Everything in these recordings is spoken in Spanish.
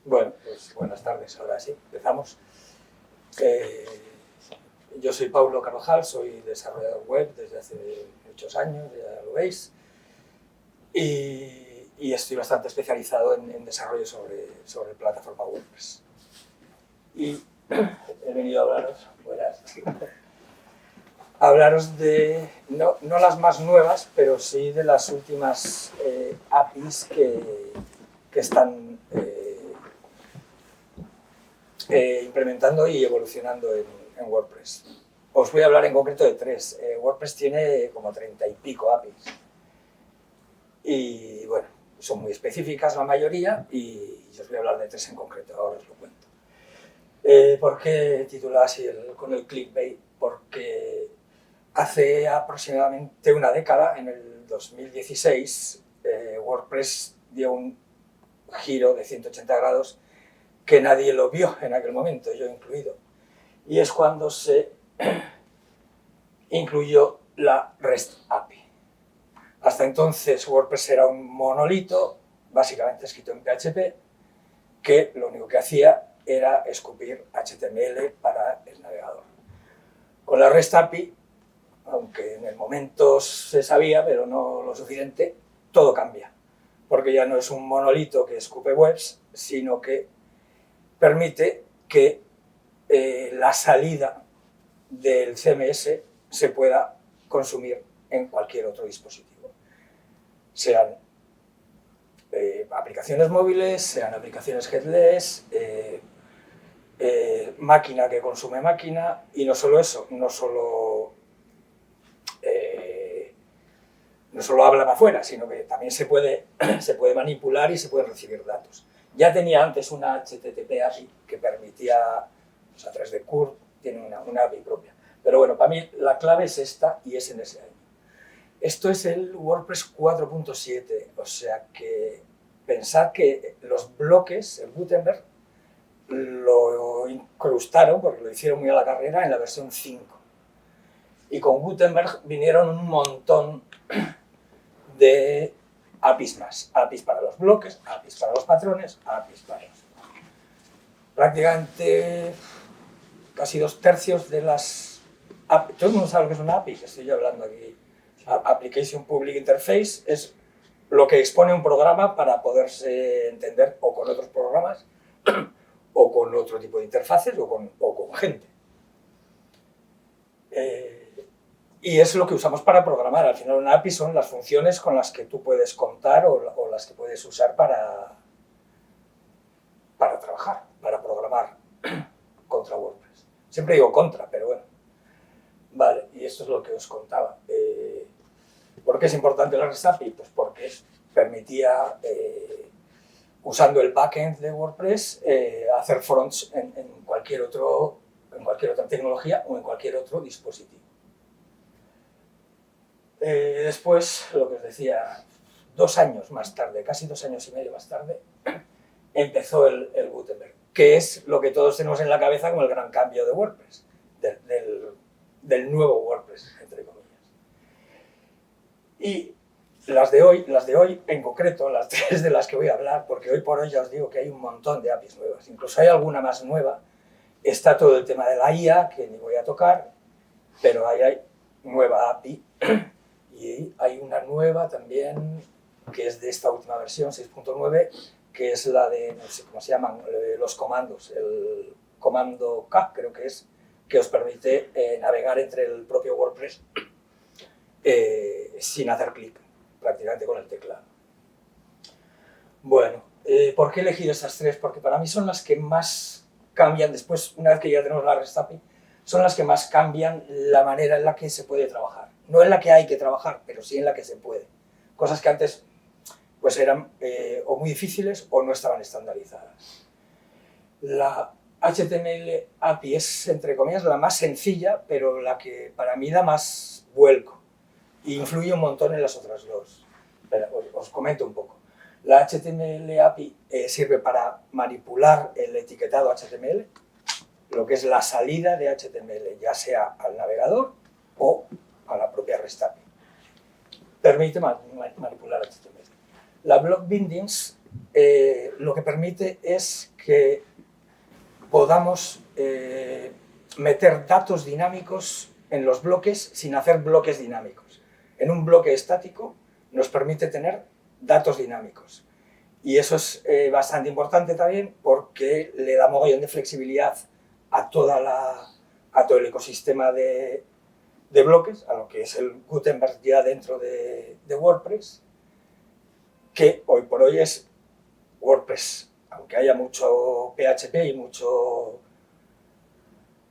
Bueno, pues buenas tardes, ahora sí, empezamos. Yo soy Paulo Carvajal, soy desarrollador web desde hace muchos años, ya lo veis, y estoy bastante especializado en desarrollo sobre plataforma WordPress. Y he venido a hablaros de, no las más nuevas, pero sí de las últimas APIs que están implementando y evolucionando en WordPress. Os voy a hablar en concreto de tres. WordPress tiene como 30 y pico APIs. Y bueno, son muy específicas la mayoría y yo os voy a hablar de tres en concreto, ahora os lo cuento. ¿Por qué he titulado así con el clickbait? Porque hace aproximadamente una década, en el 2016, WordPress dio un giro de 180 grados que nadie lo vio en aquel momento, yo incluido. Y es cuando se incluyó la REST API. Hasta entonces WordPress era un monolito, básicamente escrito en PHP, que lo único que hacía era escupir HTML para el navegador. Con la REST API, aunque en el momento se sabía, pero no lo suficiente, todo cambia. Porque ya no es un monolito que escupe webs, sino que permite que la salida del CMS se pueda consumir en cualquier otro dispositivo. Sean aplicaciones móviles, sean aplicaciones headless, máquina que consume máquina, y no solo eso, no solo habla para afuera, sino que también se puede manipular y se pueden recibir datos. Ya tenía antes una HTTP API que permitía, pues a través de Curve, tiene una API propia. Pero bueno, para mí la clave es esta y es en ese año. Esto es el WordPress 4.7, o sea que pensad que los bloques, el Gutenberg, lo incrustaron, porque lo hicieron muy a la carrera, en la versión 5. Y con Gutenberg vinieron un montón de APIs más. APIs para los bloques, APIs para los patrones, APIs para los... Prácticamente casi 2/3 de las... Todo el mundo sabe lo que es una API, que estoy yo hablando aquí. Application Public Interface es lo que expone un programa para poderse entender o con otros programas o con otro tipo de interfaces o con gente. Y es lo que usamos para programar. Al final una API son las funciones con las que tú puedes contar o las que puedes usar para trabajar, para programar contra WordPress. Siempre digo contra, pero bueno. Vale, y esto es lo que os contaba. ¿Por qué es importante la REST API? Pues porque permitía, usando el backend de WordPress, hacer fronts en cualquier otra tecnología o en cualquier otro dispositivo. Después, lo que os decía, 2 años más tarde, casi 2 años y medio más tarde, empezó el Gutenberg, que es lo que todos tenemos en la cabeza como el gran cambio de WordPress, del nuevo WordPress, entre comillas. Y las de hoy en concreto, las tres de las que voy a hablar, porque hoy por hoy ya os digo que hay un montón de APIs nuevas, incluso hay alguna más nueva, está todo el tema de la IA, que ni voy a tocar, pero ahí hay nueva API, y hay una nueva también, que es de esta última versión, 6.9, que es la de, no sé cómo se llaman, los comandos, el comando K, creo que es, que os permite navegar entre el propio WordPress sin hacer clic, prácticamente con el teclado. Bueno, ¿por qué he elegido estas tres? Porque para mí son las que más cambian, después, una vez que ya tenemos la REST API, son las que más cambian la manera en la que se puede trabajar. No en la que hay que trabajar, pero sí en la que se puede. Cosas que antes pues eran o muy difíciles o no estaban estandarizadas. La HTML API es, entre comillas, la más sencilla, pero la que para mí da más vuelco y influye un montón en las otras dos. Pero os comento un poco. La HTML API sirve para manipular el etiquetado HTML, lo que es la salida de HTML, ya sea al navegador o a la propia REST API. Permite manipular HTML. La Block Bindings lo que permite es que podamos meter datos dinámicos en los bloques sin hacer bloques dinámicos. En un bloque estático nos permite tener datos dinámicos. Y eso es bastante importante también porque le da mogollón de flexibilidad a todo el ecosistema de bloques, a lo que es el Gutenberg ya dentro de WordPress, que hoy por hoy es WordPress. Aunque haya mucho PHP y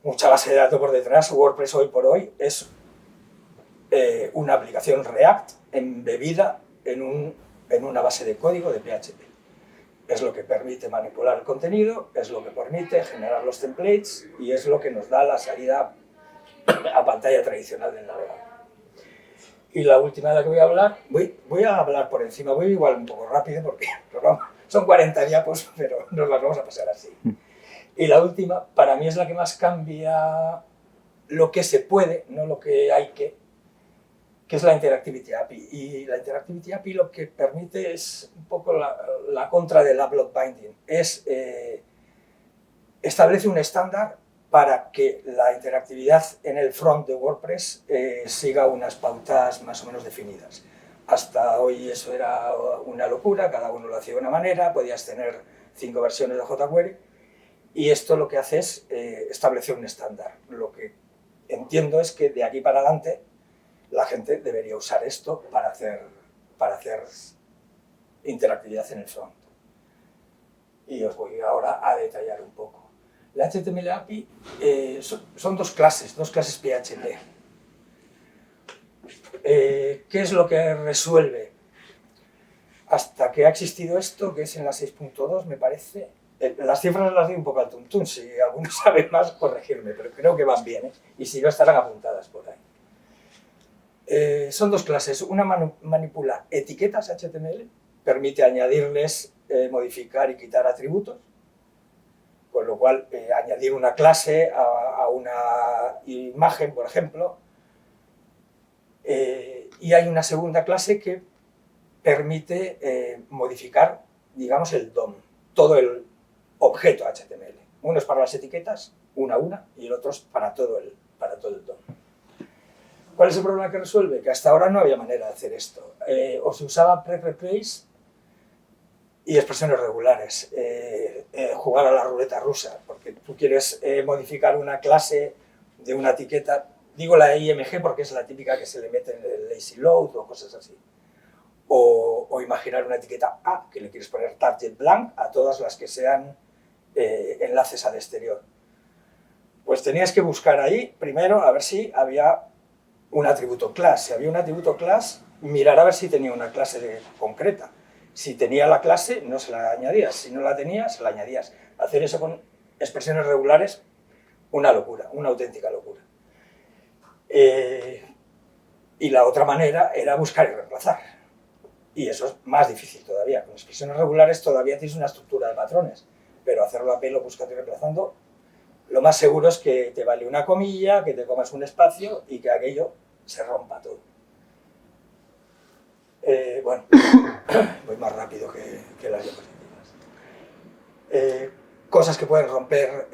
mucha base de datos por detrás, WordPress hoy por hoy es una aplicación React embebida en una base de código de PHP. Es lo que permite manipular el contenido, es lo que permite generar los templates y es lo que nos da la salida a pantalla tradicional del navegador. Y la última de la que voy a hablar, voy a hablar por encima, voy igual un poco rápido porque son 40 diapos, pero nos las vamos a pasar así. Y la última, para mí es la que más cambia lo que se puede, no lo que hay que es la Interactivity API. Y la Interactivity API lo que permite es un poco la contra del App Block Binding. Establece un estándar para que la interactividad en el front de WordPress siga unas pautas más o menos definidas. Hasta hoy eso era una locura, cada uno lo hacía de una manera, podías tener 5 versiones de jQuery y esto lo que hace es establecer un estándar. Lo que entiendo es que de aquí para adelante la gente debería usar esto para hacer interactividad en el front. Y os voy ahora a detallar un poco. La HTML API son dos clases PHP. ¿Qué es lo que resuelve? Hasta que ha existido esto, que es en la 6.2, me parece. Las cifras las doy un poco al tuntún, si alguno sabe más, corregirme, pero creo que van bien, ¿eh? Y si no, estarán apuntadas por ahí. Son dos clases. Una manipula etiquetas HTML, permite añadirles, modificar y quitar atributos, con lo cual añadir una clase a una imagen, por ejemplo. Y hay una segunda clase que permite modificar, digamos, el DOM, todo el objeto HTML. Uno es para las etiquetas, una a una, y el otro es para todo el DOM. ¿Cuál es el problema que resuelve? Que hasta ahora no había manera de hacer esto. O se usaba pre-replace y expresiones regulares. Jugar a la ruleta rusa, porque tú quieres modificar una clase de una etiqueta, digo la IMG porque es la típica que se le mete en el lazy load o cosas así. O imaginar una etiqueta A, que le quieres poner target blank a todas las que sean enlaces al exterior. Pues tenías que buscar ahí, primero, a ver si había un atributo class. Si había un atributo class, mirar a ver si tenía una clase concreta. Si tenía la clase, no se la añadías. Si no la tenía, se la añadías. Hacer eso con expresiones regulares, una locura, una auténtica locura. Y la otra manera era buscar y reemplazar. Y eso es más difícil todavía. Con expresiones regulares todavía tienes una estructura de patrones, pero hacerlo a pelo, buscando y reemplazando, lo más seguro es que te vale una comilla, que te comas un espacio y que aquello se rompa todo. Bueno, voy más rápido que las diapositivas. Cosas que pueden romper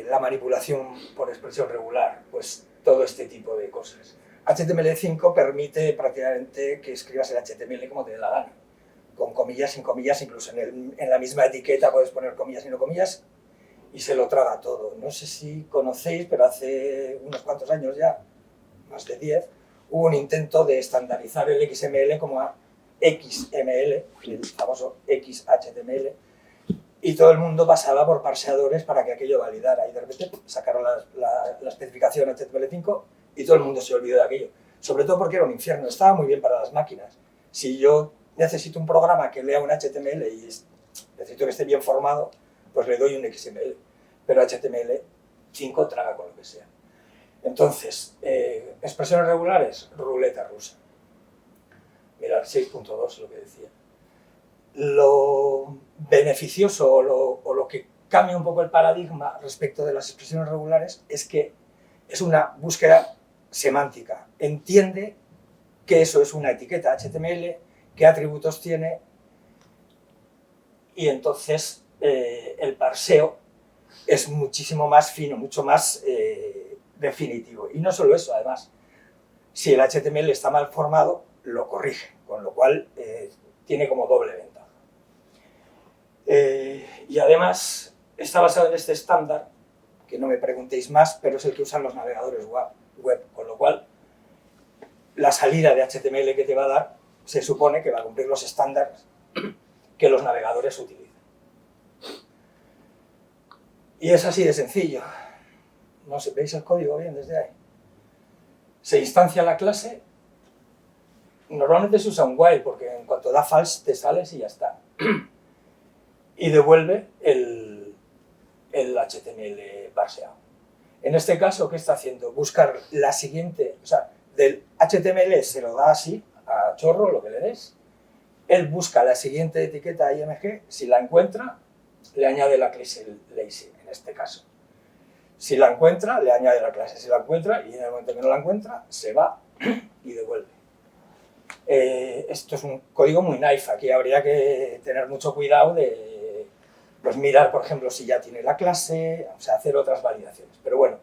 la manipulación por expresión regular, pues todo este tipo de cosas. HTML5 permite prácticamente que escribas el HTML como te dé la gana, con comillas, sin comillas, incluso en la misma etiqueta puedes poner comillas y no comillas, y se lo traga todo. No sé si conocéis, pero hace unos cuantos años ya, más de 10, hubo un intento de estandarizar el XML como XML, el famoso XHTML, y todo el mundo pasaba por parseadores para que aquello validara, y de repente sacaron la especificación HTML5 y todo el mundo se olvidó de aquello, sobre todo porque era un infierno, estaba muy bien para las máquinas. Si yo necesito un programa que lea un HTML y necesito que esté bien formado, pues le doy un XML, pero HTML5 traga con lo que sea. Entonces, expresiones regulares, ruleta rusa. Mirad, 6.2 lo que decía. Lo beneficioso o lo que cambia un poco el paradigma respecto de las expresiones regulares es que es una búsqueda semántica. Entiende que eso es una etiqueta HTML, qué atributos tiene, y entonces el parseo es muchísimo más fino, mucho más definitivo. Y no solo eso, además, si el HTML está mal formado, lo corrige, con lo cual tiene como doble ventaja. Y además está basado en este estándar, que no me preguntéis más, pero es el que usan los navegadores web, con lo cual la salida de HTML que te va a dar se supone que va a cumplir los estándares que los navegadores utilizan. Y es así de sencillo. No sé, ¿veis el código bien desde ahí? Se instancia la clase. Normalmente se usa un while, porque en cuanto da false te sales y ya está. Y devuelve el HTML parseado. En este caso, ¿qué está haciendo? Buscar la siguiente, o sea, del HTML se lo da así, a chorro, lo que le des. Él busca la siguiente etiqueta IMG, si la encuentra, le añade la clase lazy, en este caso. Si la encuentra, le añade la clase. Si la encuentra, y en el momento que no la encuentra, se va y devuelve. Esto es un código muy nice. Aquí habría que tener mucho cuidado de pues, mirar, por ejemplo, si ya tiene la clase, o sea, hacer otras validaciones. Pero bueno,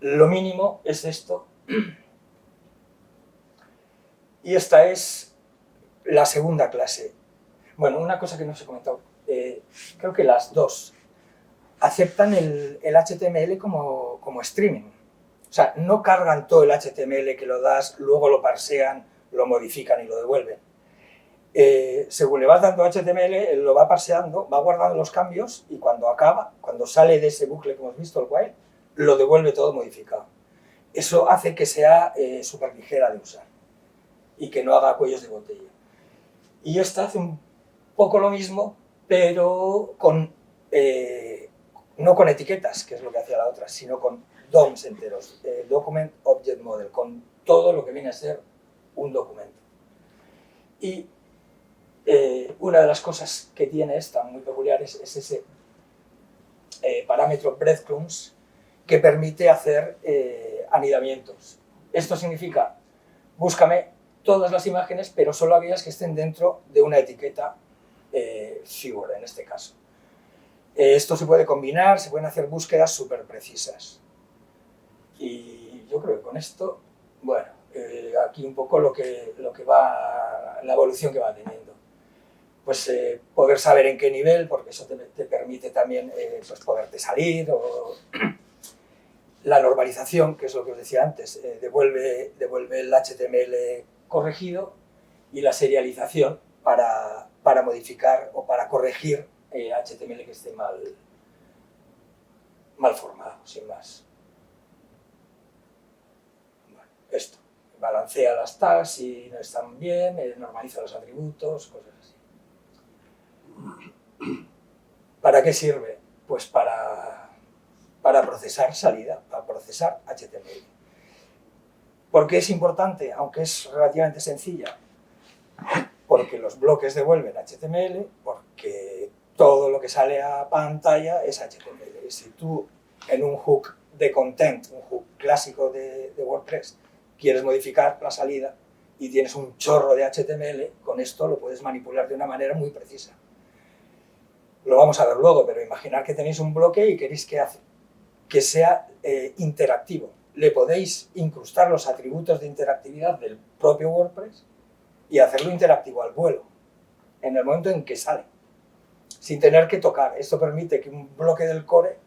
lo mínimo es esto. Y esta es la segunda clase. Bueno, una cosa que no os he comentado. Creo que las dos aceptan el HTML como streaming. O sea, no cargan todo el HTML que lo das, luego lo parsean, lo modifican y lo devuelven. Según le vas dando HTML, él lo va parseando, va guardando los cambios y cuando acaba, cuando sale de ese bucle que hemos visto, el while, lo devuelve todo modificado. Eso hace que sea súper ligera de usar y que no haga cuellos de botella. Y esta hace un poco lo mismo, pero con, no con etiquetas, que es lo que hacía la otra, sino con DOMs enteros, Document Object Model, con todo lo que viene a ser un documento. Y una de las cosas que tiene esta muy peculiares es ese parámetro breadcrumbs que permite hacer anidamientos. Esto significa, búscame todas las imágenes, pero solo aquellas que estén dentro de una etiqueta figure, en este caso. Esto se puede combinar, se pueden hacer búsquedas súper precisas. Y yo creo que con esto, bueno, aquí un poco lo que va, la evolución que va teniendo. Pues poder saber en qué nivel, porque eso te permite también pues poderte salir, o la normalización, que es lo que os decía antes, devuelve el HTML corregido, y la serialización para modificar o para corregir HTML que esté mal formado, sin más. Bueno, esto, balancea las tags si no están bien, normaliza los atributos, cosas así. ¿Para qué sirve? Pues para procesar salida, para procesar HTML. ¿Por qué es importante? Aunque es relativamente sencilla. Porque los bloques devuelven HTML, porque todo lo que sale a pantalla es HTML. Y si tú en un hook de content, un hook clásico de WordPress, quieres modificar la salida y tienes un chorro de HTML, con esto lo puedes manipular de una manera muy precisa. Lo vamos a ver luego, pero imaginar que tenéis un bloque y queréis que sea interactivo. Le podéis incrustar los atributos de interactividad del propio WordPress y hacerlo interactivo al vuelo, en el momento en que sale, sin tener que tocar. Esto permite que un bloque del core,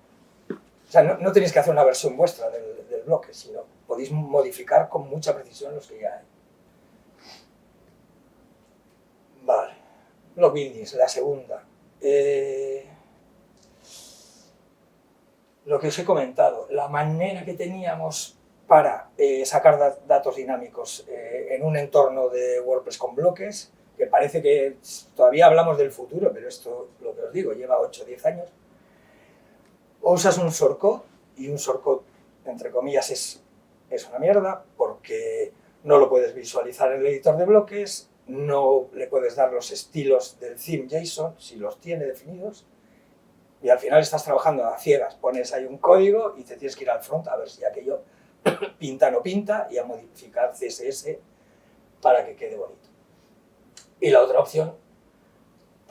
o sea, no tenéis que hacer una versión vuestra del bloque, sino podéis modificar con mucha precisión los que ya hay. Vale, los buildings, la segunda. Lo que os he comentado, la manera que teníamos para sacar datos dinámicos en un entorno de WordPress con bloques, que parece que todavía hablamos del futuro, pero esto, lo que os digo, lleva 8 o 10 años. O usas un shortcode, y un shortcode, entre comillas, es una mierda, porque no lo puedes visualizar en el editor de bloques, no le puedes dar los estilos del theme JSON, si los tiene definidos, y al final estás trabajando a ciegas, pones ahí un código y te tienes que ir al front a ver si aquello pinta o no pinta, y a modificar CSS para que quede bonito. Y la otra opción,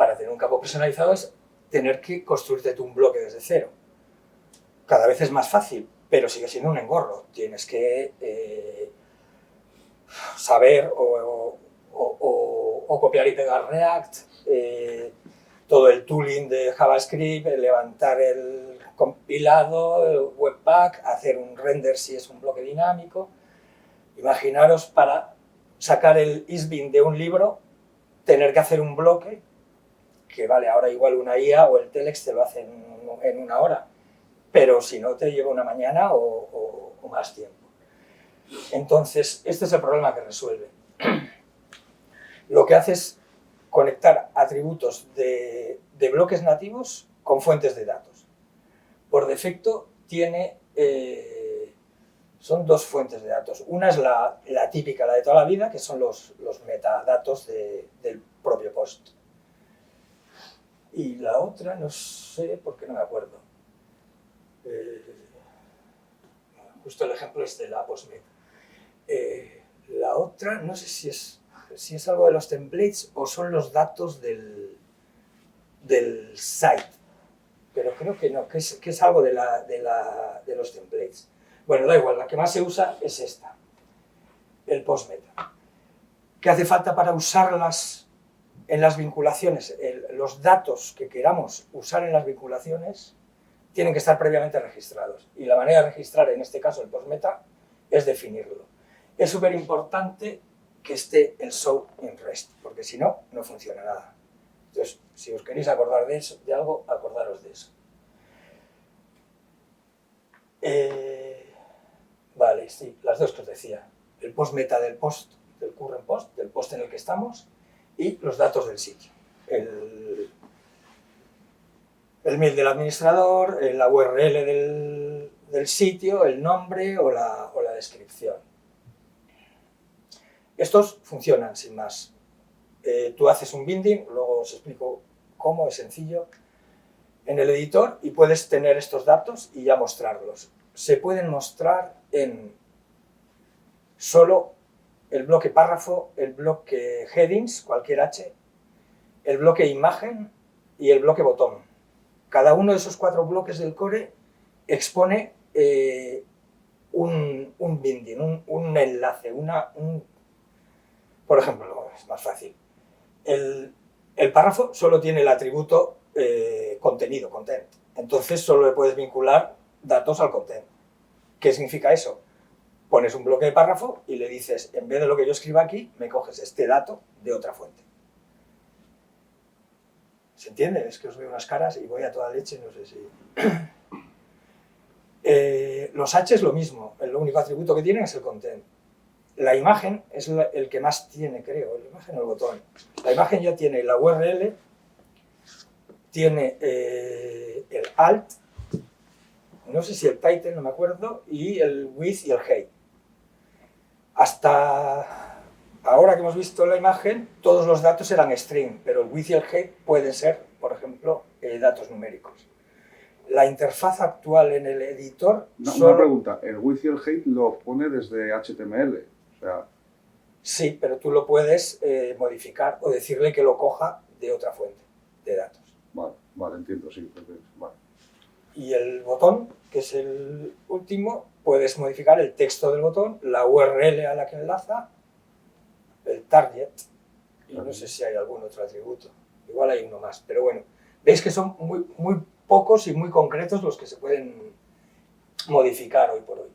para tener un campo personalizado es tener que construirte tú un bloque desde cero. Cada vez es más fácil, pero sigue siendo un engorro. Tienes que saber o copiar y pegar React, todo el tooling de JavaScript, levantar el compilado, el Webpack, hacer un render si es un bloque dinámico. Imaginaros para sacar el isBin de un libro, tener que hacer un bloque que vale ahora igual una IA o el Telex te lo hace en una hora, pero si no te lleva una mañana o más tiempo. Entonces, este es el problema que resuelve. Lo que hace es conectar atributos de bloques nativos con fuentes de datos. Por defecto tiene, son dos fuentes de datos. Una es la típica, la de toda la vida, que son los metadatos del propio post. Y la otra, no sé por qué no me acuerdo. Justo el ejemplo es de la postmeta. La otra, no sé si es algo de los templates o son los datos del site, pero creo que no, que es algo de los templates. Bueno, da igual, la que más se usa es esta, el postmeta. ¿Qué hace falta para usarlas en las vinculaciones? Los datos que queramos usar en las vinculaciones tienen que estar previamente registrados. Y la manera de registrar, en este caso el postmeta, es definirlo. Es súper importante que esté el show in REST, porque si no, no funciona nada. Entonces, si os queréis acordar de eso, de algo, acordaros de eso. Vale, sí, las dos que os decía. El postmeta del post, del current post, del post en el que estamos, y los datos del sitio. El mail del administrador, la URL del sitio, el nombre o la descripción. Estos funcionan sin más. Tú haces un binding, luego os explico cómo, es sencillo, en el editor y puedes tener estos datos y ya mostrarlos. Se pueden mostrar en solo el bloque párrafo, el bloque headings, cualquier H, el bloque imagen y el bloque botón. Cada uno de esos 4 bloques del core expone un binding, un enlace, por ejemplo, es más fácil. El párrafo solo tiene el atributo contenido, content. Entonces solo le puedes vincular datos al content. ¿Qué significa eso? Pones un bloque de párrafo y le dices, en vez de lo que yo escriba aquí, me coges este dato de otra fuente. ¿Se entiende? Es que os veo unas caras y voy a toda leche, no sé si... Los H es lo mismo, el único atributo que tienen es el content. La imagen es el que más tiene, creo, la imagen o el botón. La imagen ya tiene la URL, tiene el alt, no sé si el title, no me acuerdo, y el with y el height. Hasta ahora que hemos visto la imagen, todos los datos eran string, pero el with y el height pueden ser, por ejemplo, datos numéricos. La interfaz actual en el editor... Una pregunta, el with y el height lo pone desde HTML, o sea... Sí, pero tú lo puedes modificar o decirle que lo coja de otra fuente de datos. Vale, entiendo, sí. Vale. Y el botón, que es el último, puedes modificar el texto del botón, la URL a la que enlaza, el target, y no sé si hay algún otro atributo. Igual hay uno más, pero bueno. Veis que son muy pocos y muy concretos los que se pueden modificar hoy por hoy.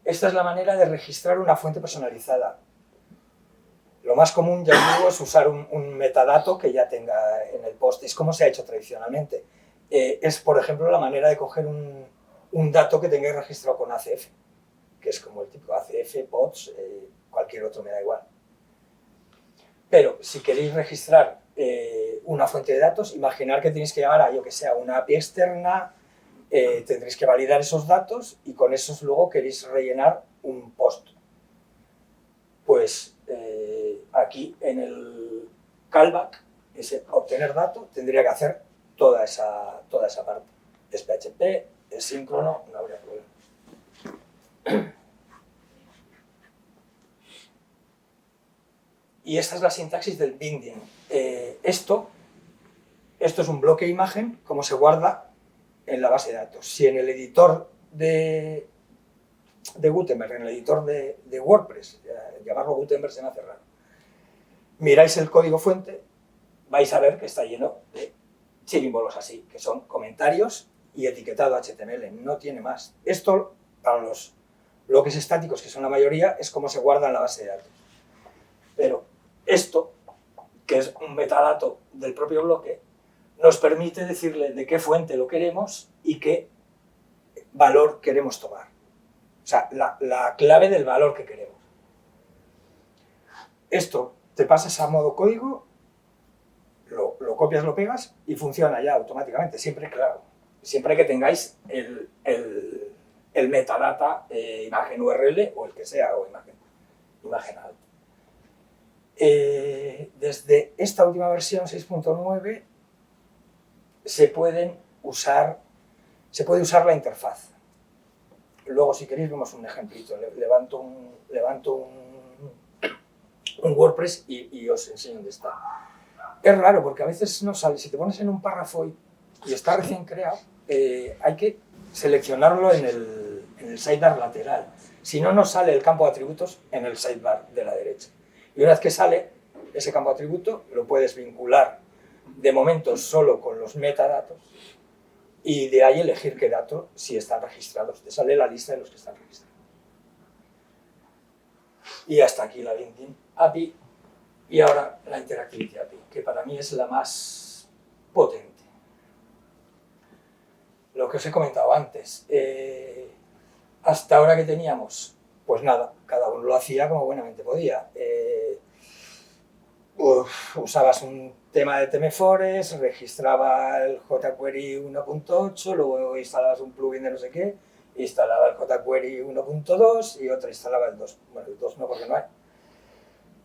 Esta es la manera de registrar una fuente personalizada. Lo más común, ya os digo, es usar un metadato que ya tenga en el post. Es como se ha hecho tradicionalmente. Es, por ejemplo, la manera de coger un dato que tengáis registrado con ACF, que es como el típico ACF, POTS, cualquier otro me da igual. Pero si queréis registrar una fuente de datos, imaginar que tenéis que llamar a, yo que sé, a una API externa, tendréis que validar esos datos y con esos luego queréis rellenar un post. Pues aquí en el callback, ese obtener dato, tendría que hacer toda esa parte. Es PHP, es síncrono, no habría problema. Y esta es la sintaxis del binding. Esto es un bloque de imagen como se guarda en la base de datos. Si en el editor de Gutenberg, en el editor de WordPress, llamarlo Gutenberg se me hace raro, miráis el código fuente, vais a ver que está lleno de símbolos así, que son comentarios y etiquetado HTML, no tiene más. Esto, para los bloques estáticos, que son la mayoría, es como se guarda en la base de datos. Pero esto, que es un metadato del propio bloque, nos permite decirle de qué fuente lo queremos y qué valor queremos tomar. O sea, la clave del valor que queremos. Esto te pasas a modo código, lo copias, lo pegas y funciona ya automáticamente. Siempre, claro, siempre que tengáis el metadata, imagen URL o el que sea, o imagen alt. Desde esta última versión 6.9 se puede usar la interfaz. Luego, si queréis, vemos un ejemplito. Levanto un WordPress y os enseño dónde está. Es raro porque a veces no sale. Si te pones en un párrafo y está recién creado, hay que seleccionarlo en el sidebar lateral. Si no, no sale el campo de atributos en el sidebar de la derecha. Y una vez que sale ese campo de atributo, lo puedes vincular de momento solo con los metadatos y de ahí elegir qué datos si están registrados. Te sale la lista de los que están registrados. Y hasta aquí la Linking API y ahora la Interactivity API, que para mí es la más potente. Lo que os he comentado antes, hasta ahora que teníamos, pues nada, cada uno lo hacía como buenamente podía. Usabas un tema de TMFores, registraba el jQuery 1.8, luego instalabas un plugin de no sé qué, instalaba el jQuery 1.2 y otro instalaba el 2. Bueno, el 2 no, porque no hay.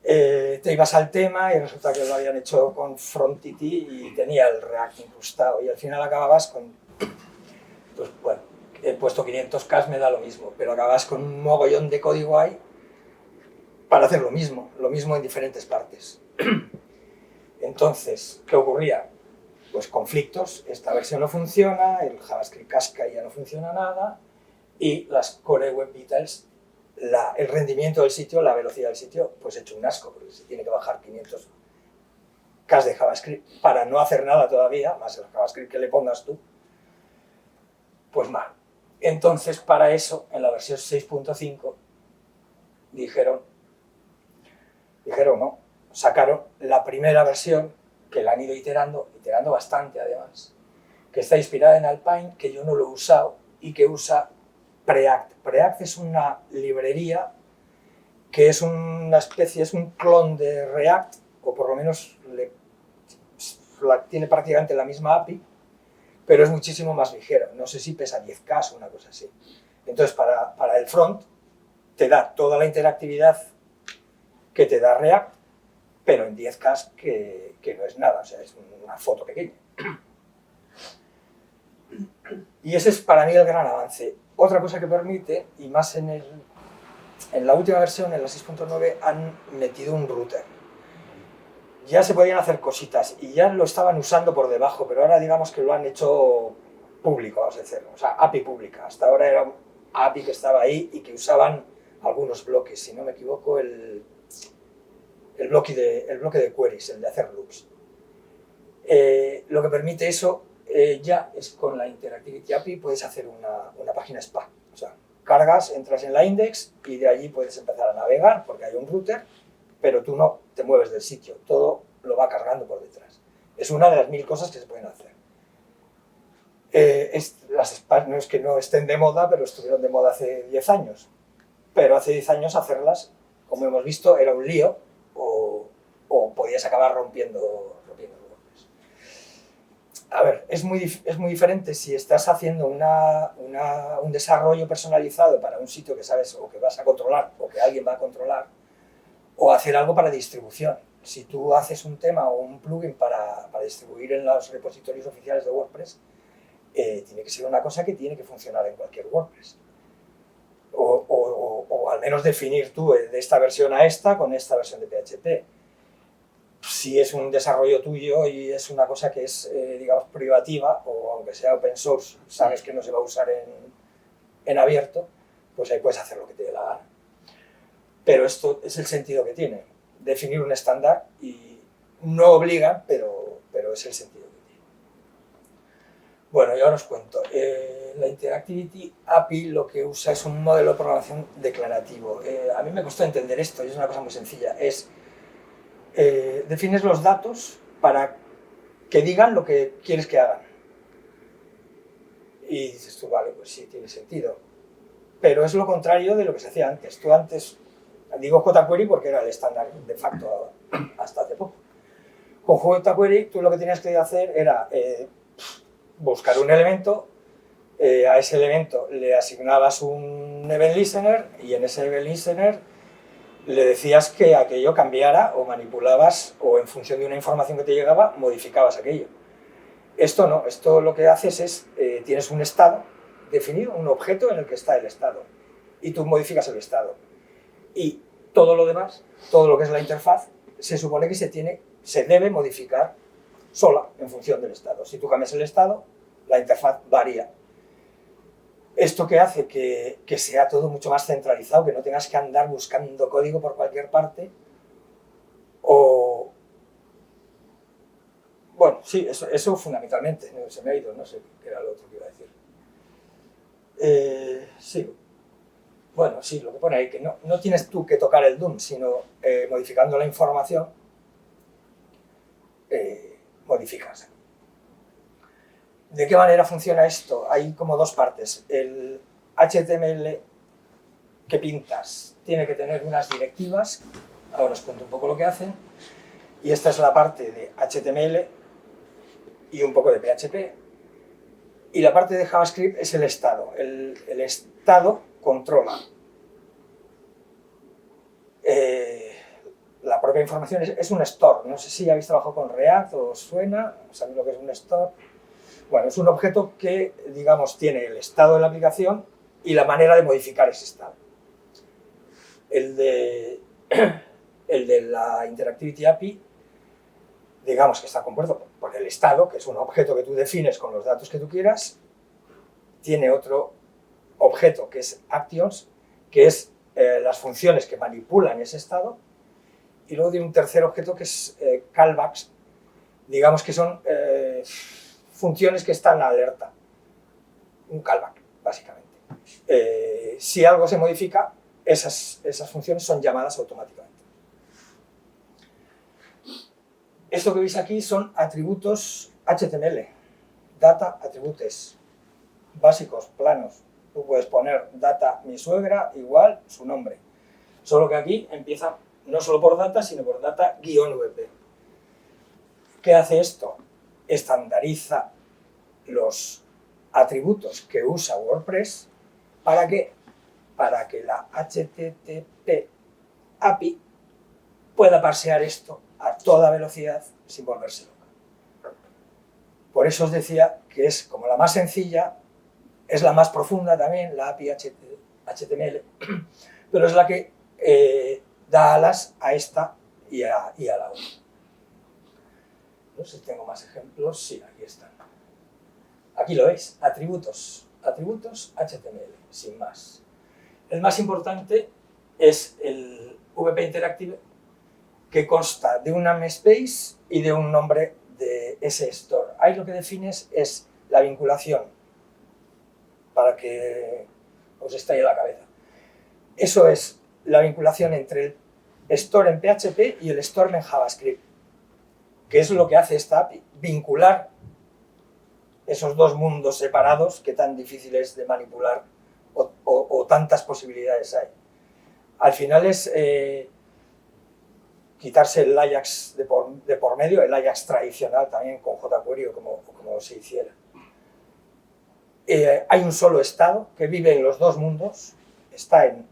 Te ibas al tema y resulta que lo habían hecho con Frontity y tenía el React incrustado y al final acababas con, pues bueno, he puesto 500K, me da lo mismo, pero acababas con un mogollón de código ahí para hacer lo mismo en diferentes partes. Entonces, ¿qué ocurría? Pues conflictos, esta versión no funciona, el JavaScript Casca ya no funciona nada y las Core Web Vitals, el rendimiento del sitio, la velocidad del sitio, pues hecho un asco, porque se tiene que bajar 500K de JavaScript para no hacer nada todavía, más el JavaScript que le pongas tú, pues mal. Entonces, para eso, en la versión 6.5 dijeron no, sacaron la primera versión, que la han ido iterando bastante además, que está inspirada en Alpine, que yo no lo he usado, y que usa Preact. Preact es una librería que es una especie, es un clon de React, o por lo menos tiene prácticamente la misma API, pero es muchísimo más ligero. No sé si pesa 10K o una cosa así. Entonces, para el front, te da toda la interactividad que te da React, pero en 10K que no es nada, o sea, es una foto pequeña. Y ese es para mí el gran avance. Otra cosa que permite, y más en la última versión, en la 6.9, han metido un router. Ya se podían hacer cositas y ya lo estaban usando por debajo, pero ahora digamos que lo han hecho público, vamos a decir, o sea, API pública. Hasta ahora era un API que estaba ahí y que usaban algunos bloques, si no me equivoco, el bloque de queries, el de hacer loops. Lo que permite eso ya es con la Interactivity API puedes hacer una página SPA. O sea, cargas, entras en la index y de allí puedes empezar a navegar porque hay un router, pero tú no te mueves del sitio, todo lo va cargando por detrás. Es una de las 1000 cosas que se pueden hacer. Las SPA no es que no estén de moda, pero estuvieron de moda hace 10 años. Pero hace 10 años hacerlas, como hemos visto, era un lío o podías acabar rompiendo WordPress. A ver, es muy diferente si estás haciendo un desarrollo personalizado para un sitio que sabes o que vas a controlar o que alguien va a controlar, o hacer algo para distribución. Si tú haces un tema o un plugin para distribuir en los repositorios oficiales de WordPress, tiene que ser una cosa que tiene que funcionar en cualquier WordPress. O al menos definir tú de esta versión a esta con esta versión de PHP. si es un desarrollo tuyo y es una cosa que es, digamos, privativa, o aunque sea open source, sabes que no se va a usar en abierto, pues ahí puedes hacer lo que te dé la gana. Pero esto es el sentido que tiene, definir un estándar, y no obliga, pero es el sentido que tiene. Bueno, y ahora os cuento. La Interactivity API lo que usa es un modelo de programación declarativo. A mí me costó entender esto, y es una cosa muy sencilla. Defines los datos para que digan lo que quieres que hagan. Y dices tú, vale, pues sí, tiene sentido. Pero es lo contrario de lo que se hacía antes. Tú antes, digo jQuery porque era el estándar de facto hasta hace poco. Con jQuery tú lo que tenías que hacer era buscar un elemento, a ese elemento le asignabas un event listener, y en ese event listener le decías que aquello cambiara, o manipulabas, o en función de una información que te llegaba, modificabas aquello. Esto no, esto lo que haces es, tienes un estado definido, un objeto en el que está el estado, y tú modificas el estado. Y todo lo demás, todo lo que es la interfaz, se supone que se debe modificar sola en función del estado. Si tú cambias el estado, la interfaz varía. Esto que hace que sea todo mucho más centralizado, que no tengas que andar buscando código por cualquier parte, o... Bueno, sí, eso fundamentalmente, se me ha ido, no sé qué era lo otro que iba a decir. Sí, bueno, sí, lo que pone ahí, que no tienes tú que tocar el DOM, sino modificando la información, modificas. ¿De qué manera funciona esto? Hay como dos partes. El HTML que pintas tiene que tener unas directivas, ahora os cuento un poco lo que hacen, y esta es la parte de HTML y un poco de PHP, y la parte de JavaScript es el estado. El estado controla la propia información, es un store. No sé si habéis trabajado con React o os suena, ¿sabéis lo que es un store? Bueno, es un objeto que, digamos, tiene el estado de la aplicación y la manera de modificar ese estado. El de la Interactivity API, digamos que está compuesto por el estado, que es un objeto que tú defines con los datos que tú quieras. Tiene otro objeto que es actions, que es las funciones que manipulan ese estado. Y luego tiene un tercer objeto que es callbacks, digamos que son funciones que están alerta. Un callback, básicamente. Si algo se modifica, esas funciones son llamadas automáticamente. Esto que veis aquí son atributos HTML, data attributes, básicos, planos. Tú puedes poner data mi suegra igual su nombre. Solo que aquí empieza no solo por data, sino por data-vp. ¿Qué hace esto? Estandariza los atributos que usa WordPress para que la HTTP API pueda parsear esto a toda velocidad sin volverse loca. Por eso os decía que es como la más sencilla, es la más profunda también, la API HTML, pero es la que da alas a esta y a la otra. No sé si tengo más ejemplos. Sí, aquí están. Aquí lo veis, atributos HTML, sin más. El más importante es el WP Interactive, que consta de un namespace y de un nombre de ese store. Ahí lo que defines es la vinculación, para que os estalle la cabeza. Eso es la vinculación entre el store en PHP y el store en JavaScript, que es lo que hace esta API, vincular esos dos mundos separados que tan difíciles de manipular o tantas posibilidades hay. Al final es quitarse el Ajax de por medio, el Ajax tradicional también con jQuery o como se hiciera. Hay un solo estado que vive en los dos mundos, está en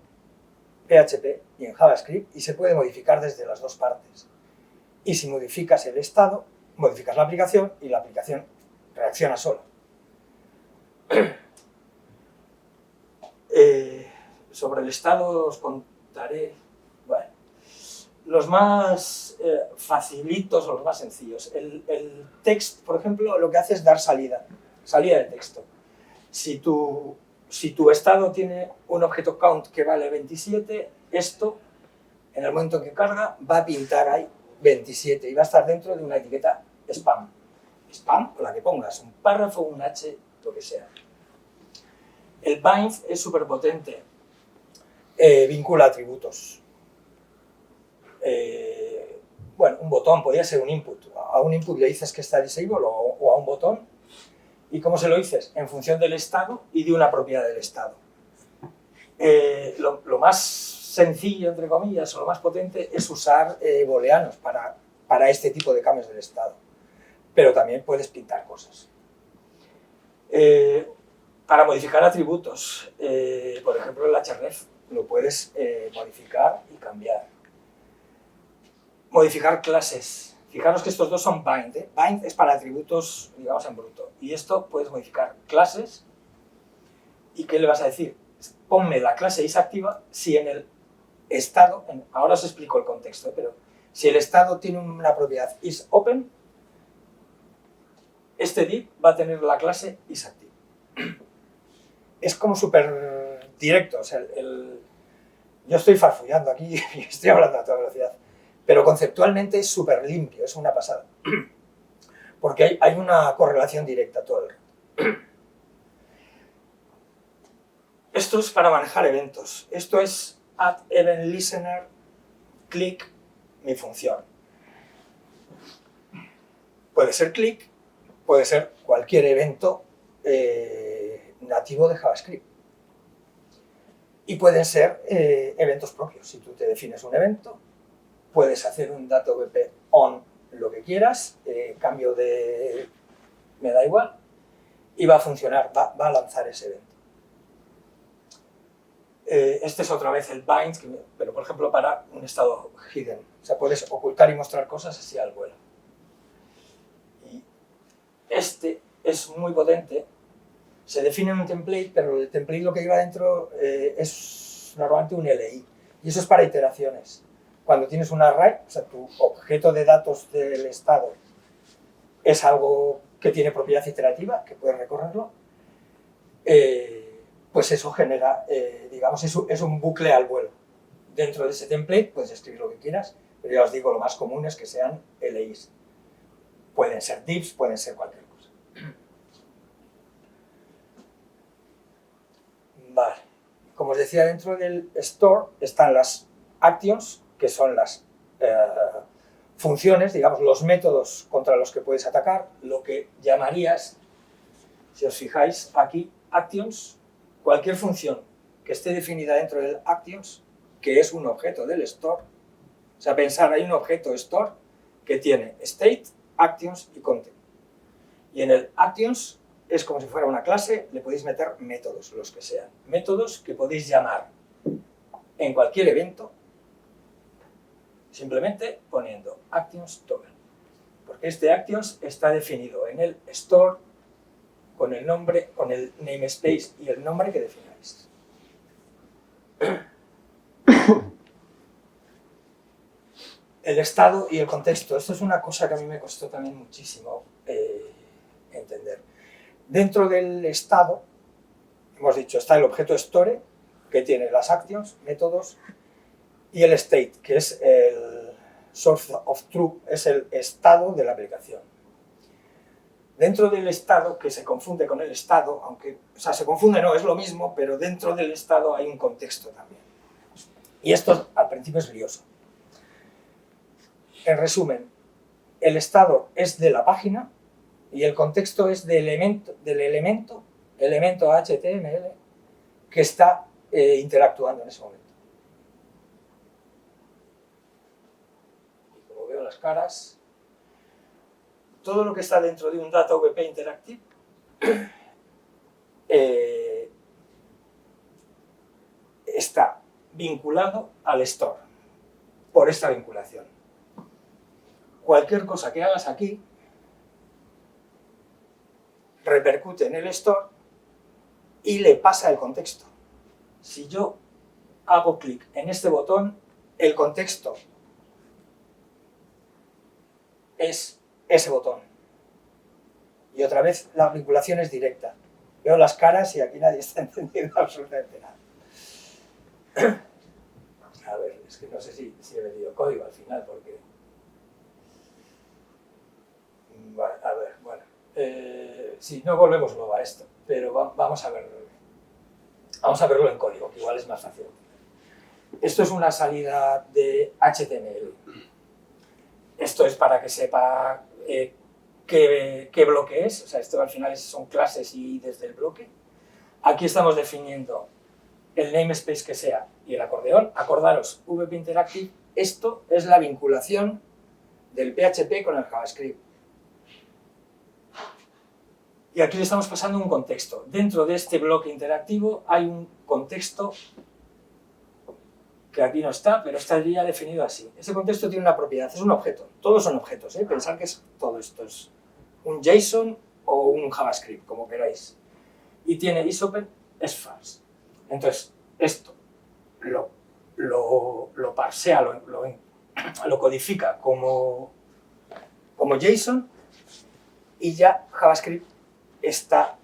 PHP y en JavaScript, y se puede modificar desde las dos partes. Y si modificas el estado, modificas la aplicación y la aplicación reacciona sola. Sobre el estado os contaré. Bueno, Los más facilitos o los más sencillos. El text, por ejemplo, lo que hace es dar salida de texto. Si tu estado tiene un objeto count que vale 27, esto, en el momento en que carga, va a pintar ahí 27 y va a estar dentro de una etiqueta spam. Spam o la que pongas, un párrafo, un H, lo que sea. El bind es súper potente, vincula atributos. Bueno, un botón podría ser un input. A un input le dices que está disable o a un botón. ¿Y cómo se lo dices? En función del estado y de una propiedad del estado. Lo más sencillo, entre comillas, o lo más potente es usar booleanos para este tipo de cambios del estado. Pero también puedes pintar cosas. Para modificar atributos, por ejemplo, el href lo puedes modificar y cambiar. Modificar clases. Fijaros que estos dos son bind. Bind es para atributos, digamos, en bruto. Y esto puedes modificar clases. ¿Y qué le vas a decir? Ponme la clase isActiva si en el estado, ahora os explico el contexto, pero si el estado tiene una propiedad isOpen, este div va a tener la clase isActive. Es como súper directo. O sea, yo estoy farfullando aquí y estoy hablando a toda velocidad. Pero conceptualmente es súper limpio, es una pasada. Porque hay una correlación directa todo el rato. Esto es para manejar eventos. Esto es add event listener, click, mi función. Puede ser click, puede ser cualquier evento nativo de JavaScript. Y pueden ser eventos propios. Si tú te defines un evento, puedes hacer un DataWP on lo que quieras, cambio de... me da igual, y va a funcionar, va a lanzar ese evento. Este es otra vez el bind, pero por ejemplo para un estado hidden. O sea, puedes ocultar y mostrar cosas así al vuelo. Y este es muy potente. Se define en un template, pero el template lo que lleva dentro es normalmente un LI. Y eso es para iteraciones. Cuando tienes un array, o sea, tu objeto de datos del estado es algo que tiene propiedad iterativa, que puedes recorrerlo, pues eso genera, digamos, es un bucle al vuelo. Dentro de ese template puedes escribir lo que quieras, pero ya os digo, lo más común es que sean LIs. Pueden ser divs, pueden ser cualquier cosa. Vale. Como os decía, dentro del store están las actions, que son las funciones, digamos, los métodos contra los que puedes atacar, lo que llamarías, si os fijáis aquí, actions, cualquier función que esté definida dentro del actions, que es un objeto del store. O sea, pensar, hay un objeto store que tiene state, actions y content. Y en el actions es como si fuera una clase, le podéis meter métodos, los que sean. Métodos que podéis llamar en cualquier evento, simplemente poniendo actions toggle. Porque este actions está definido en el store con el nombre, con el namespace y el nombre que defináis. El estado y el contexto. Esto es una cosa que a mí me costó también muchísimo entender. Dentro del estado, hemos dicho, está el objeto store, que tiene las actions, métodos, y el state, que es el source of truth, es el estado de la aplicación. Dentro del estado, que se confunde con el estado, aunque, o sea, se confunde, no, es lo mismo, pero dentro del estado hay un contexto también. Y esto al principio es lioso. En resumen, el estado es de la página y el contexto es del elemento HTML que está interactuando en ese momento. Y como veo las caras, todo lo que está dentro de un DataWP Interactive está vinculado al store por esta vinculación. Cualquier cosa que hagas aquí repercute en el store y le pasa el contexto. Si yo hago clic en este botón, el contexto es ese botón. Y otra vez la vinculación es directa. Veo las caras y aquí nadie está entendiendo absolutamente nada. A ver, es que no sé si he metido código al final, porque... Vale, a ver, bueno. Sí, no volvemos luego a esto, pero vamos a verlo. Vamos a verlo en código, que igual es más fácil. Esto es una salida de HTML. Esto es para que sepa qué bloque es. O sea, esto al final son clases y desde el bloque. Aquí estamos definiendo el namespace que sea y el acordeón. Acordaros, VP Interactive, esto es la vinculación del PHP con el JavaScript. Y aquí le estamos pasando un contexto. Dentro de este bloque interactivo hay un contexto que aquí no está, pero estaría definido así. Ese contexto tiene una propiedad, es un objeto. Todos son objetos, ¿eh? Pensad que todo esto es un JSON o un JavaScript, como queráis. Y tiene isOpen, es false. Entonces, esto lo parsea, lo codifica como JSON y ya JavaScript está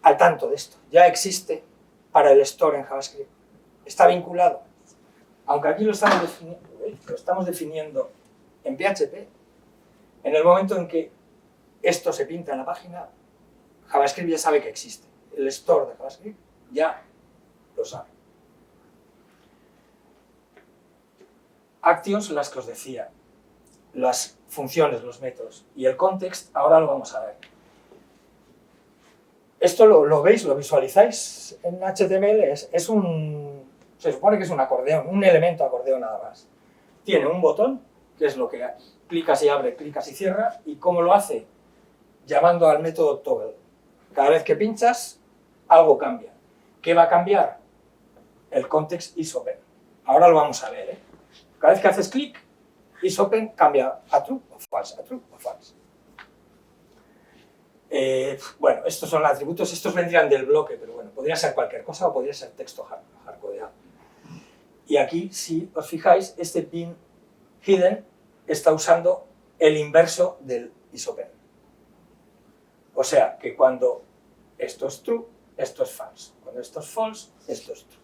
al tanto de esto. Ya existe para el store en JavaScript. Está vinculado. Aunque aquí lo estamos definiendo en PHP, en el momento en que esto se pinta en la página, JavaScript ya sabe que existe. El store de JavaScript ya lo sabe. Actions, las que os decía, las funciones, los métodos, y el context, ahora lo vamos a ver. Esto lo veis, lo visualizáis en HTML, se supone que es un acordeón, un elemento acordeón nada más. Tiene un botón, que es lo que clicas y abre, clicas y cierra, y ¿cómo lo hace? Llamando al método toggle. Cada vez que pinchas, algo cambia. ¿Qué va a cambiar? El context isOpen. Ahora lo vamos a ver, ¿eh? Cada vez que haces clic, isOpen cambia a true o false, a true o false. Bueno, estos son los atributos, estos vendrían del bloque, pero bueno, podría ser cualquier cosa o podría ser texto hardcodeado. Y aquí, si os fijáis, este bin hidden está usando el inverso del isOpen. O sea, que cuando esto es true, esto es false. Cuando esto es false, esto es true.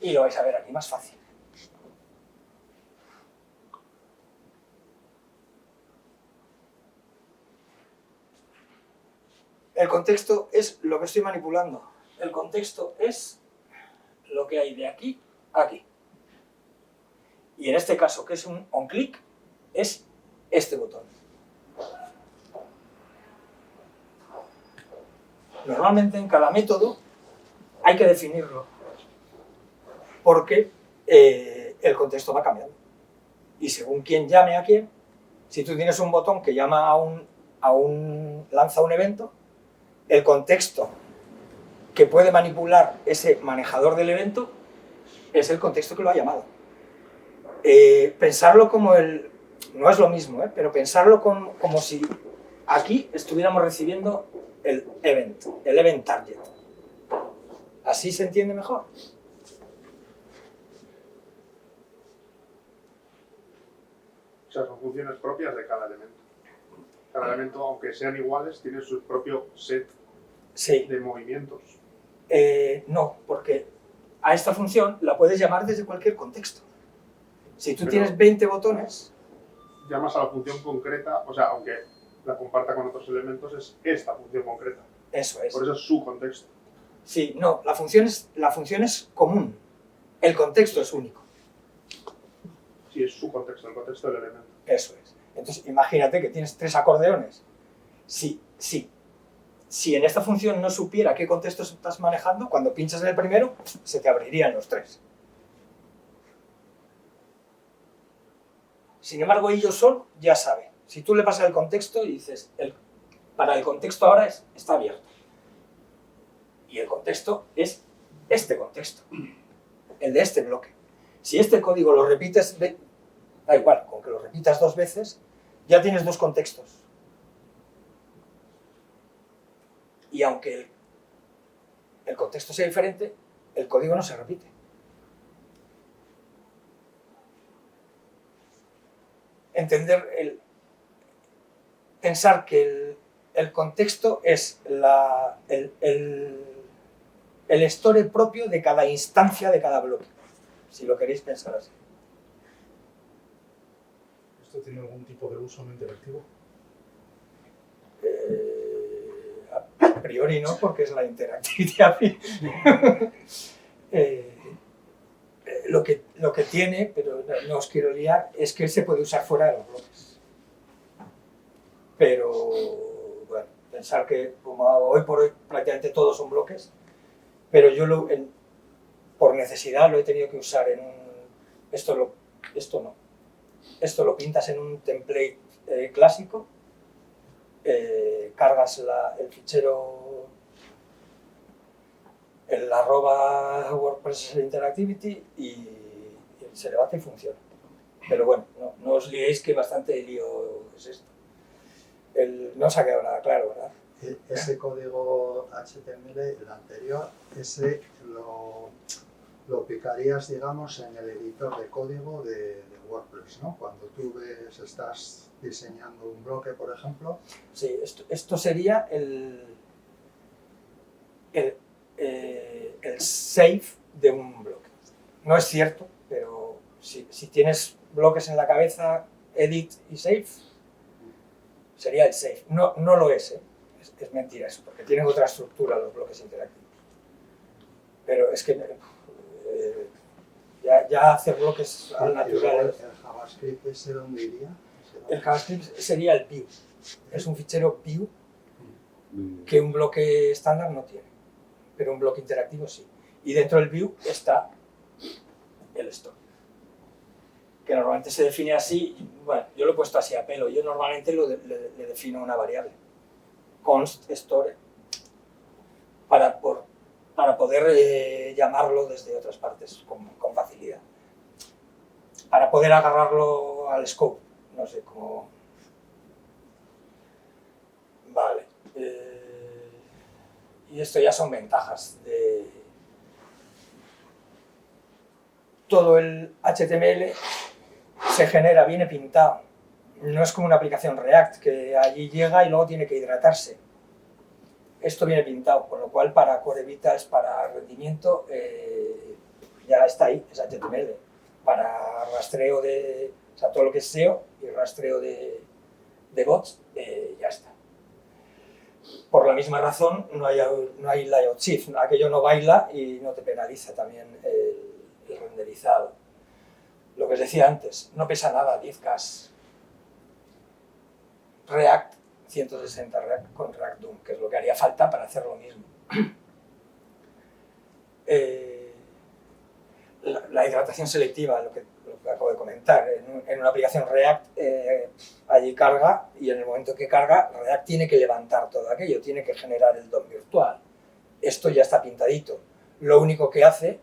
Y lo vais a ver aquí más fácil. El contexto es lo que estoy manipulando. El contexto es lo que hay de aquí a aquí. Y en este caso, que es un onClick, es este botón. Normalmente en cada método hay que definirlo, porque el contexto va cambiando. Y según quién llame a quién, si tú tienes un botón que llama lanza un evento, el contexto que puede manipular ese manejador del evento es el contexto que lo ha llamado. Pensarlo como no es lo mismo, pero pensarlo como si aquí estuviéramos recibiendo el event target. ¿Así se entiende mejor? O sea, son funciones propias de cada elemento. Cada elemento, aunque sean iguales, tiene su propio set de movimientos. No, porque a esta función la puedes llamar desde cualquier contexto. Si tú tienes 20 botones... Llamas a la función concreta, o sea, aunque la comparta con otros elementos, es esta función concreta. Eso es. Por eso es su contexto. Sí, no, la función es común. El contexto es único. Sí, es su contexto, el contexto del elemento. Eso es. Entonces, imagínate que tienes 3 acordeones. Si en esta función no supiera qué contexto estás manejando, cuando pinchas en el primero, se te abrirían los 3. Sin embargo, ellos solo ya sabe. Si tú le pasas el contexto y dices, para el contexto ahora está abierto. Y el contexto es este contexto, el de este bloque. Si este código lo repites, da igual, con que lo repitas 2 veces, ya tienes 2 contextos. Y aunque el contexto sea diferente, el código no se repite. entender, pensar que el contexto es el store propio de cada instancia de cada bloque, si lo queréis pensar así. ¿Esto tiene algún tipo de uso no interactivo? A priori no, porque es la Interactivity API. Lo que tiene, pero no os quiero liar, es que se puede usar fuera de los bloques. Pero, bueno, pensar que como hoy por hoy prácticamente todos son bloques, pero yo por necesidad lo he tenido que usar en un... Esto no. Esto lo pintas en un template clásico, cargas el fichero, el @WordPress Interactivity y se levanta y funciona. Pero bueno, no os liéis que bastante lío es esto. No os ha quedado nada claro, ¿verdad? Ese código HTML, el anterior, ese lo picarías, digamos, en el editor de código de WordPress, ¿no? Cuando tú estás diseñando un bloque, por ejemplo. Sí, esto sería el save de un bloque. No es cierto, pero si tienes bloques en la cabeza, edit y save, sería el save. No lo es, ¿eh? Es mentira eso, porque tienen otra estructura los bloques interactivos. Pero es que ya hacer bloques al natural. ¿El JavaScript ese dónde iría? El JavaScript sería el view. Es un fichero view que un bloque estándar no tiene, pero un bloque interactivo sí. Y dentro del view está el store, que normalmente se define así. Bueno, yo lo he puesto así a pelo. Yo normalmente le defino una variable, const store, para poder llamarlo desde otras partes con facilidad, para poder agarrarlo al scope, no sé cómo. Vale, y esto ya son ventajas de todo el HTML. Se genera, viene pintado, no es como una aplicación React que allí llega y luego tiene que hidratarse. Esto viene pintado, con lo cual para Core Vitals, para rendimiento, ya está ahí, es HTML. Para rastreo o sea, todo lo que es SEO y rastreo de bots, ya está. Por la misma razón, no hay layout shift, aquello no baila y no te penaliza también el renderizado. Lo que os decía antes, no pesa nada, 10K. React 160 React con React Doom, que es lo que haría falta para hacer lo mismo. La hidratación selectiva, lo que acabo de comentar, en una aplicación React allí carga, y en el momento que carga, React tiene que levantar todo aquello, tiene que generar el DOM virtual. Esto ya está pintadito. Lo único que hace,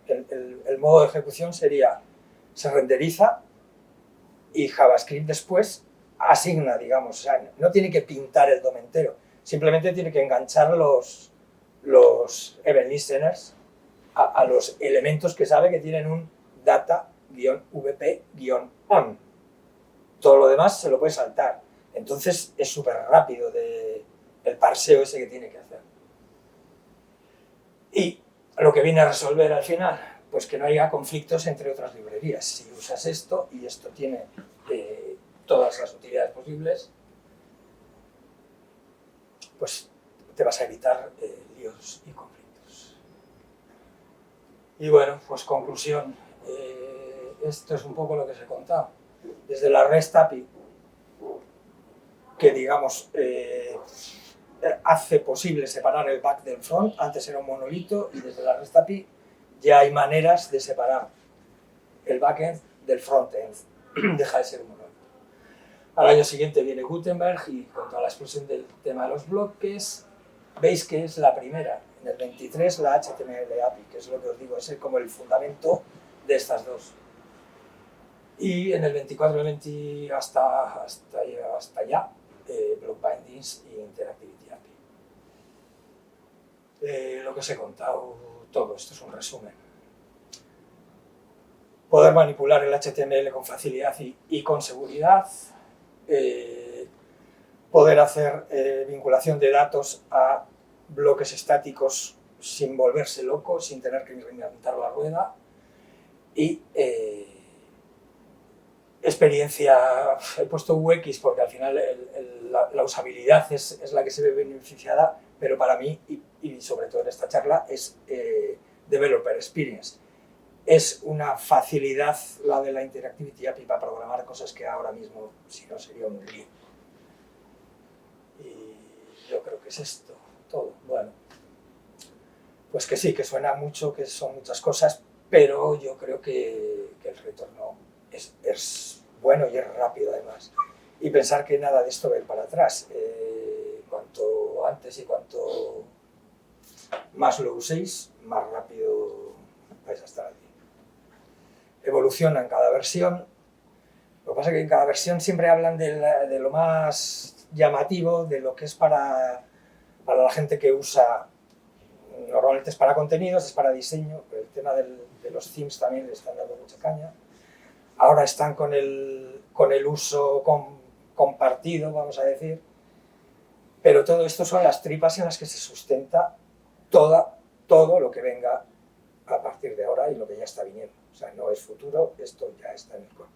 el modo de ejecución sería, se renderiza y JavaScript después asigna, digamos, o sea, no tiene que pintar el DOM entero, simplemente tiene que enganchar los event listeners a los elementos que sabe que tienen un data-vp-on. Todo lo demás se lo puede saltar. Entonces es súper rápido el parseo ese que tiene que hacer. Y lo que viene a resolver al final, pues que no haya conflictos entre otras librerías. Si usas esto y esto tiene todas las utilidades posibles, pues te vas a evitar líos y conflictos. Y bueno, pues conclusión, esto es un poco lo que os he contado. Desde la REST API, que digamos hace posible separar el back del front, antes era un monolito, y desde la REST API ya hay maneras de separar el backend del frontend, deja de ser un monolito. Al año siguiente viene Gutenberg y con toda la explosión del tema de los bloques, veis que es la primera. En el 23 la HTML API, que es lo que os digo, es como el fundamento de estas dos. Y en el 24 y el 20 hasta ya, Block Bindings y Interactivity API. Lo que os he contado, todo esto es un resumen. poder manipular el HTML con facilidad y con seguridad, poder hacer vinculación de datos a bloques estáticos sin volverse loco, sin tener que reinventar la rueda, y experiencia, he puesto UX porque al final la usabilidad es la que se ve beneficiada, pero para mí, y sobre todo en esta charla, es Developer Experience. Es una facilidad la de la Interactivity API para programar cosas que ahora mismo, si no, sería un lío. Y yo creo que es esto, todo. Bueno, pues que sí, que suena mucho, que son muchas cosas, pero yo creo que el retorno es bueno y es rápido además. Y pensar que nada de esto va a ir para atrás. Cuanto antes y cuanto más lo uséis, más rápido vais a estar allí. Evoluciona en cada versión. Lo que pasa es que en cada versión siempre hablan de lo más llamativo, de lo que es para la gente que usa. Normalmente es para contenidos, es para diseño, pero el tema de los themes también le están dando mucha caña. Ahora están con el uso compartido, vamos a decir, pero todo esto son las tripas en las que se sustenta todo lo que venga a partir de ahora y lo que ya está viniendo. O sea, no es futuro, esto ya está en el core.